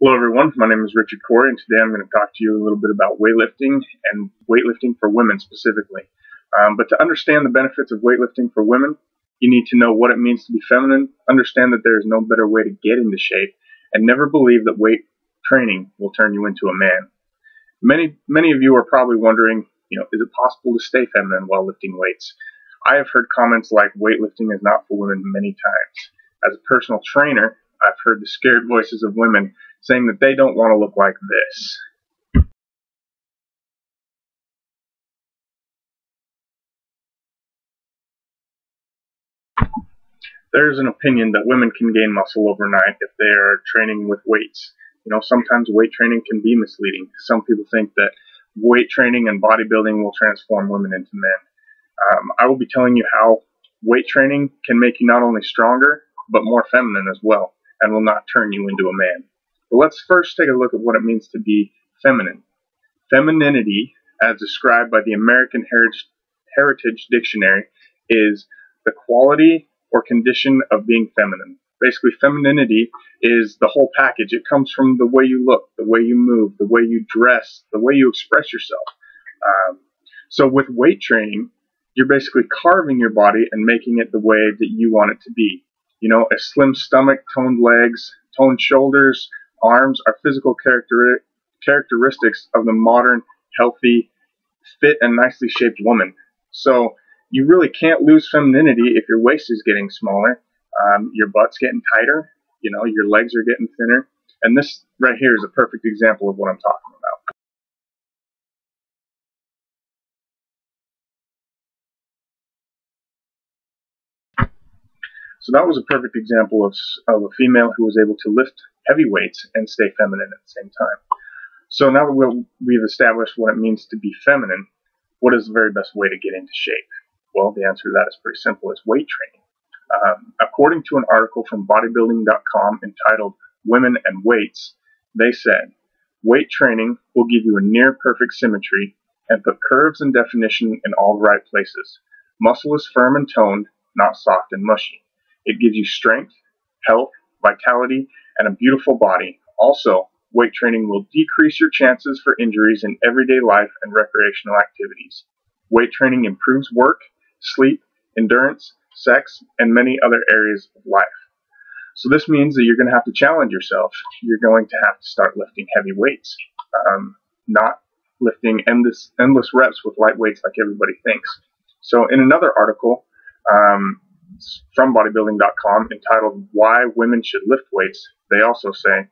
Hello everyone, my name is Richard Corey and today I'm going to talk to you a little bit about weightlifting and weightlifting for women specifically. But to understand the benefits of weightlifting for women, you need to know what it means to be feminine, understand that there is no better way to get into shape, and never believe that weight training will turn you into a man. Many of you are probably wondering, is it possible to stay feminine while lifting weights? I have heard comments like weightlifting is not for women many times. As a personal trainer, I've heard the scared voices of women saying that they don't want to look like this. There's an opinion that women can gain muscle overnight if they are training with weights. Sometimes weight training can be misleading. Some people think that weight training and bodybuilding will transform women into men. I will be telling you how weight training can make you not only stronger, but more feminine as well, and will not turn you into a man. But let's first take a look at what it means to be feminine. Femininity, as described by the American Heritage Dictionary, is the quality or condition of being feminine. Basically, femininity is the whole package. It comes from the way you look, the way you move, the way you dress, the way you express yourself. So with weight training, you're basically carving your body and making it the way that you want it to be. A slim stomach, toned legs, toned shoulders, arms are physical characteristics of the modern, healthy, fit, and nicely shaped woman. So you really can't lose femininity if your waist is getting smaller, your butt's getting tighter, your legs are getting thinner. And this right here is a perfect example of what I'm talking about. So that was a perfect example of a female who was able to lift heavy weights and stay feminine at the same time. So now that we've established what it means to be feminine, what is the very best way to get into shape? Well, the answer to that is pretty simple. It's weight training. According to an article from bodybuilding.com entitled Women and Weights, they said, weight training will give you a near perfect symmetry and put curves and definition in all the right places. Muscle is firm and toned, not soft and mushy. It gives you strength, health, vitality, and a beautiful body. Also, weight training will decrease your chances for injuries in everyday life and recreational activities. Weight training improves work, sleep, endurance, sex, and many other areas of life. So this means that you're going to have to challenge yourself. You're going to have to start lifting heavy weights, not lifting endless reps with light weights like everybody thinks. So in another article from bodybuilding.com entitled Why Women Should Lift Weights, they also say,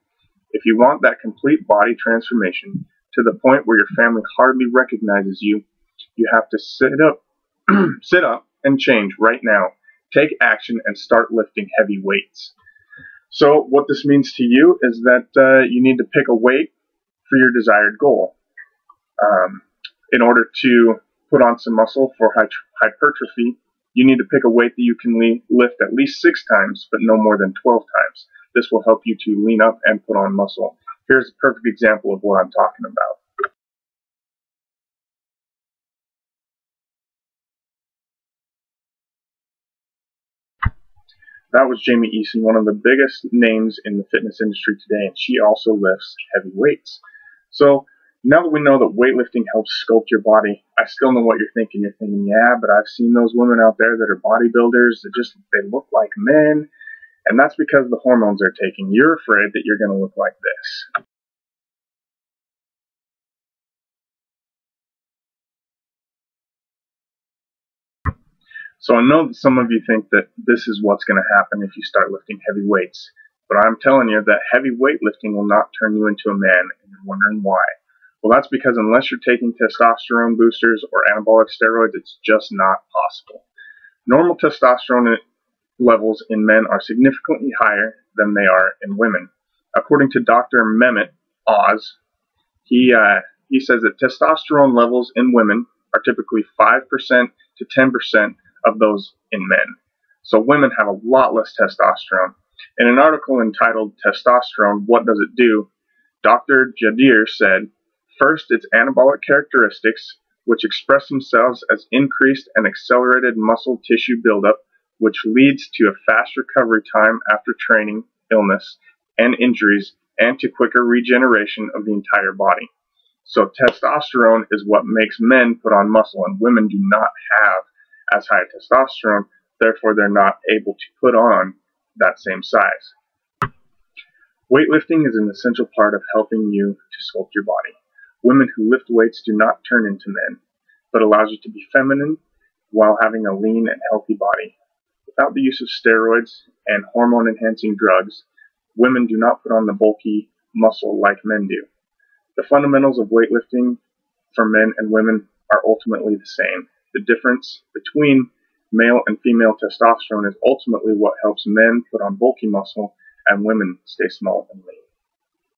if you want that complete body transformation to the point where your family hardly recognizes you, you have to sit up and change right now. Take action and start lifting heavy weights. So what this means to you is that you need to pick a weight for your desired goal. In order to put on some muscle for hypertrophy, you need to pick a weight that you can lift at least 6 times, but no more than 12 times. This will help you to lean up and put on muscle. Here's a perfect example of what I'm talking about. That was Jamie Eason, one of the biggest names in the fitness industry today, and she also lifts heavy weights. So now that we know that weightlifting helps sculpt your body, I still know what you're thinking. You're thinking, yeah, but I've seen those women out there that are bodybuilders that they look like men, and that's because the hormones they're taking. You're afraid that you're going to look like this. So I know that some of you think that this is what's going to happen if you start lifting heavy weights, but I'm telling you that heavy weightlifting will not turn you into a man, and you're wondering why. Well, that's because unless you're taking testosterone boosters or anabolic steroids, it's just not possible. Normal testosterone levels in men are significantly higher than they are in women. According to Dr. Mehmet Oz, he says that testosterone levels in women are typically 5% to 10% of those in men. So women have a lot less testosterone. In an article entitled Testosterone, What Does It Do?, Dr. Jadir said, first, its anabolic characteristics, which express themselves as increased and accelerated muscle tissue buildup, which leads to a fast recovery time after training, illness, and injuries, and to quicker regeneration of the entire body. So testosterone is what makes men put on muscle, and women do not have as high testosterone, therefore they're not able to put on that same size. Weightlifting is an essential part of helping you to sculpt your body. Women who lift weights do not turn into men, but allows you to be feminine while having a lean and healthy body. Without the use of steroids and hormone-enhancing drugs, women do not put on the bulky muscle like men do. The fundamentals of weightlifting for men and women are ultimately the same. The difference between male and female testosterone is ultimately what helps men put on bulky muscle and women stay small and lean.